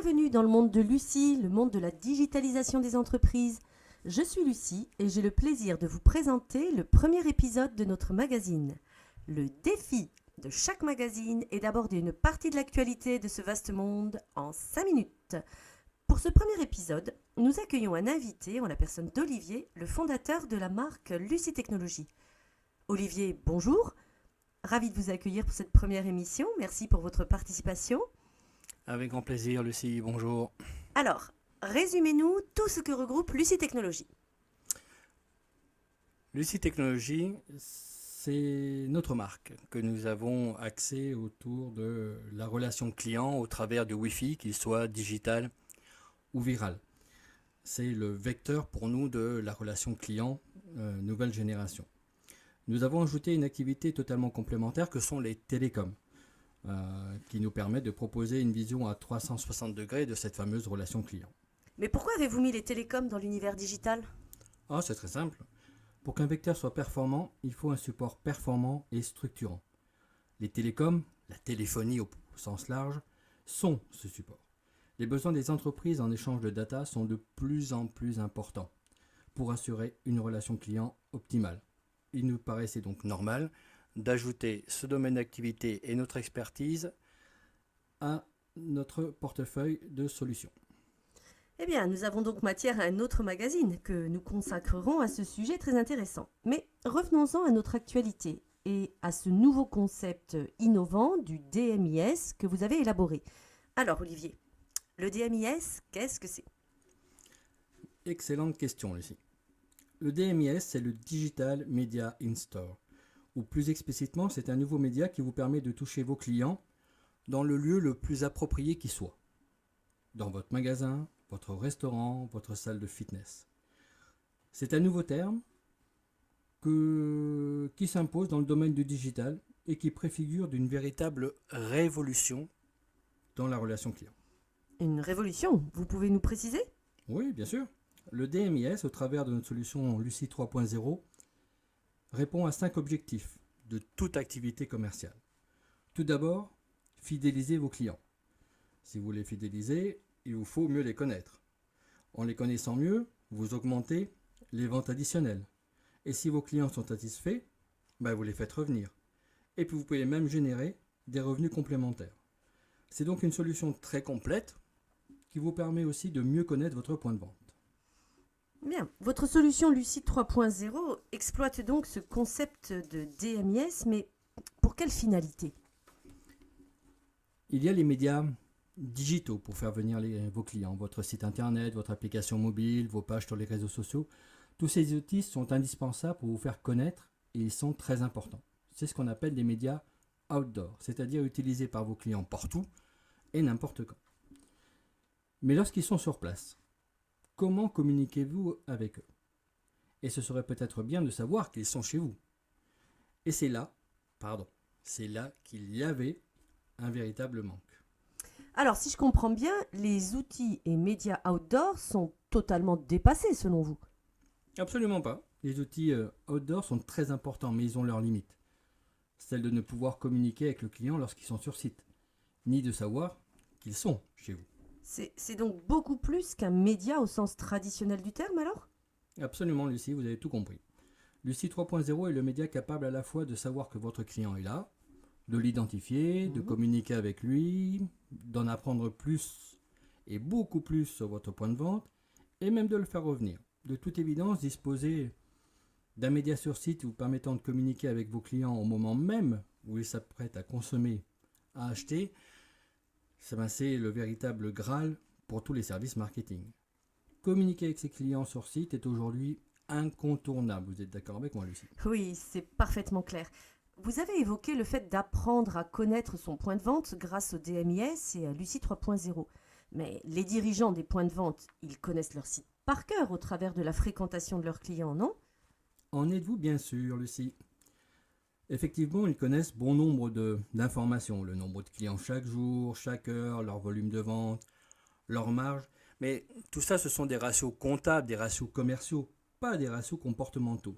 Bienvenue dans le monde de Lucie, le monde de la digitalisation des entreprises. Je suis Lucie et j'ai le plaisir de vous présenter le premier épisode de notre magazine. Le défi de chaque magazine est d'aborder une partie de l'actualité de ce vaste monde en 5 minutes. Pour ce premier épisode, nous accueillons un invité en la personne d'Olivier, le fondateur de la marque Lucie Technologies. Olivier, bonjour. Ravi de vous accueillir pour cette première émission. Merci pour votre participation. Avec grand plaisir, Lucie, bonjour. Alors, résumez-nous tout ce que regroupe Lucie Technologies. Lucie Technologies, c'est notre marque que nous avons axée autour de la relation client au travers du Wi-Fi, qu'il soit digital ou viral. C'est le vecteur pour nous de la relation client nouvelle génération. Nous avons ajouté une activité totalement complémentaire que sont les télécoms. Qui nous permettent de proposer une vision à 360 degrés de cette fameuse relation client. Mais pourquoi avez-vous mis les télécoms dans l'univers digital ? C'est très simple. Pour qu'un vecteur soit performant, il faut un support performant et structurant. Les télécoms, la téléphonie au sens large, sont ce support. Les besoins des entreprises en échange de data sont de plus en plus importants pour assurer une relation client optimale. Il nous paraissait donc normal d'ajouter ce domaine d'activité et notre expertise à notre portefeuille de solutions. Eh bien, nous avons donc matière à un autre magazine que nous consacrerons à ce sujet très intéressant. Mais revenons-en à notre actualité et à ce nouveau concept innovant du DMIS que vous avez élaboré. Alors, Olivier, le DMIS, qu'est-ce que c'est ? Excellente question, Lucie. Le DMIS, c'est le Digital Media In-Store. Ou plus explicitement, c'est un nouveau média qui vous permet de toucher vos clients dans le lieu le plus approprié qui soit. Dans votre magasin, votre restaurant, votre salle de fitness. C'est un nouveau terme qui s'impose dans le domaine du digital et qui préfigure d'une véritable révolution dans la relation client. Une révolution, vous pouvez nous préciser ? Oui, bien sûr. Le DMIS, au travers de notre solution Lucie 3.0, répond à 5 objectifs de toute activité commerciale. Tout d'abord, fidéliser vos clients. Si vous les fidélisez, il vous faut mieux les connaître. En les connaissant mieux, vous augmentez les ventes additionnelles. Et si vos clients sont satisfaits, vous les faites revenir. Et puis vous pouvez même générer des revenus complémentaires. C'est donc une solution très complète qui vous permet aussi de mieux connaître votre point de vente. Bien, votre solution Lucie 3.0 exploite donc ce concept de DMIS, mais pour quelle finalité ? Il y a les médias digitaux pour faire venir vos clients, votre site internet, votre application mobile, vos pages sur les réseaux sociaux. Tous ces outils sont indispensables pour vous faire connaître et ils sont très importants. C'est ce qu'on appelle des médias outdoor, c'est-à-dire utilisés par vos clients partout et n'importe quand. Mais lorsqu'ils sont sur place, comment communiquez-vous avec eux ? Et ce serait peut-être bien de savoir qu'ils sont chez vous. Et c'est là qu'il y avait un véritable manque. Alors, si je comprends bien, les outils et médias outdoor sont totalement dépassés selon vous. Absolument pas. Les outils outdoor sont très importants, mais ils ont leurs limites. Celle de ne pouvoir communiquer avec le client lorsqu'ils sont sur site, ni de savoir qu'ils sont chez vous. C'est donc beaucoup plus qu'un média au sens traditionnel du terme alors ? Absolument, Lucie, vous avez tout compris. Lucie 3.0 est le média capable à la fois de savoir que votre client est là, de l'identifier, de communiquer avec lui, d'en apprendre plus et beaucoup plus sur votre point de vente, et même de le faire revenir. De toute évidence, disposer d'un média sur site vous permettant de communiquer avec vos clients au moment même où ils s'apprêtent à consommer, à acheter, c'est le véritable Graal pour tous les services marketing. Communiquer avec ses clients sur site est aujourd'hui incontournable. Vous êtes d'accord avec moi, Lucie ? Oui, c'est parfaitement clair. Vous avez évoqué le fait d'apprendre à connaître son point de vente grâce au DMIS et à Lucie 3.0. Mais les dirigeants des points de vente, ils connaissent leur site par cœur au travers de la fréquentation de leurs clients, non ? En êtes-vous bien sûr, Lucie ? Effectivement, ils connaissent bon nombre d'informations, le nombre de clients chaque jour, chaque heure, leur volume de vente, leur marge. Mais tout ça, ce sont des ratios comptables, des ratios commerciaux, pas des ratios comportementaux.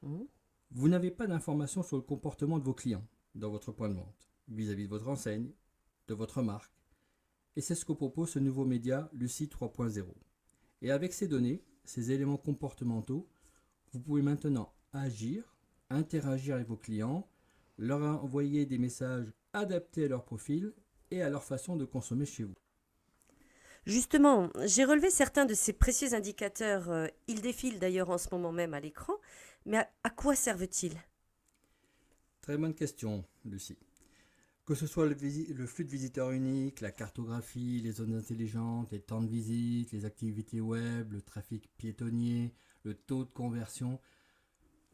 Vous n'avez pas d'informations sur le comportement de vos clients dans votre point de vente, vis-à-vis de votre enseigne, de votre marque Et c'est ce que propose ce nouveau média Lucie 3.0. Et avec ces données, ces éléments comportementaux, vous pouvez maintenant agir, interagir avec vos clients, leur envoyer des messages adaptés à leur profil et à leur façon de consommer chez vous. Justement, j'ai relevé certains de ces précieux indicateurs. Ils défilent d'ailleurs en ce moment même à l'écran. Mais à quoi servent-ils? Très bonne question, Lucie. Que ce soit le flux de visiteurs unique, la cartographie, les zones intelligentes, les temps de visite, les activités web, le trafic piétonnier, le taux de conversion,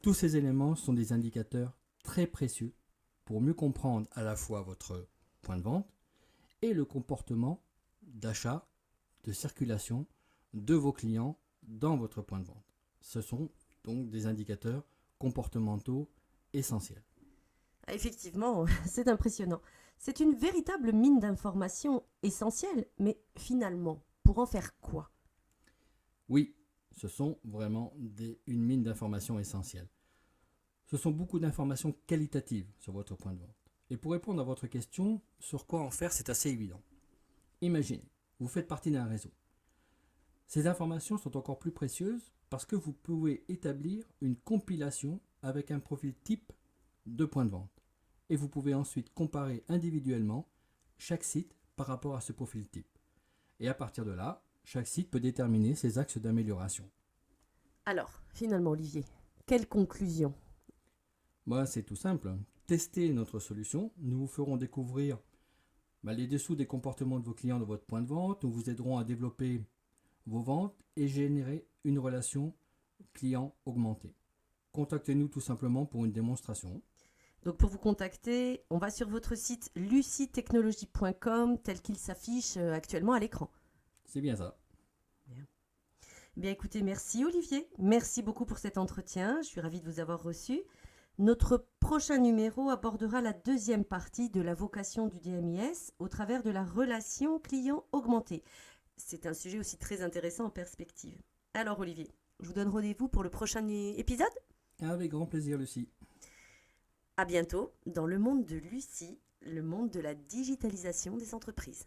tous ces éléments sont des indicateurs très précieux pour mieux comprendre à la fois votre point de vente et le comportement d'achat, de circulation de vos clients dans votre point de vente. Ce sont donc des indicateurs comportementaux essentiels. Effectivement, c'est impressionnant. C'est une véritable mine d'informations essentielles, mais finalement, pour en faire quoi? Oui, ce sont vraiment une mine d'informations essentielles. Ce sont beaucoup d'informations qualitatives sur votre point de vente. Et pour répondre à votre question, sur quoi en faire, c'est assez évident. Imaginez, vous faites partie d'un réseau. Ces informations sont encore plus précieuses parce que vous pouvez établir une compilation avec un profil type de point de vente. Et vous pouvez ensuite comparer individuellement chaque site par rapport à ce profil type. Et à partir de là, chaque site peut déterminer ses axes d'amélioration. Alors, finalement, Olivier, quelle conclusion? C'est tout simple. Testez notre solution. Nous vous ferons découvrir les dessous des comportements de vos clients dans votre point de vente. Nous vous aiderons à développer vos ventes et générer une relation client augmentée. Contactez-nous tout simplement pour une démonstration. Donc pour vous contacter, on va sur votre site lucietechnologie.com tel qu'il s'affiche actuellement à l'écran. C'est bien ça. Bien écoutez, merci Olivier. Merci beaucoup pour cet entretien. Je suis ravie de vous avoir reçu. Notre prochain numéro abordera la deuxième partie de la vocation du DMIS au travers de la relation client augmentée. C'est un sujet aussi très intéressant en perspective. Alors Olivier, je vous donne rendez-vous pour le prochain épisode. Avec grand plaisir, Lucie. À bientôt dans le monde de Lucie, le monde de la digitalisation des entreprises.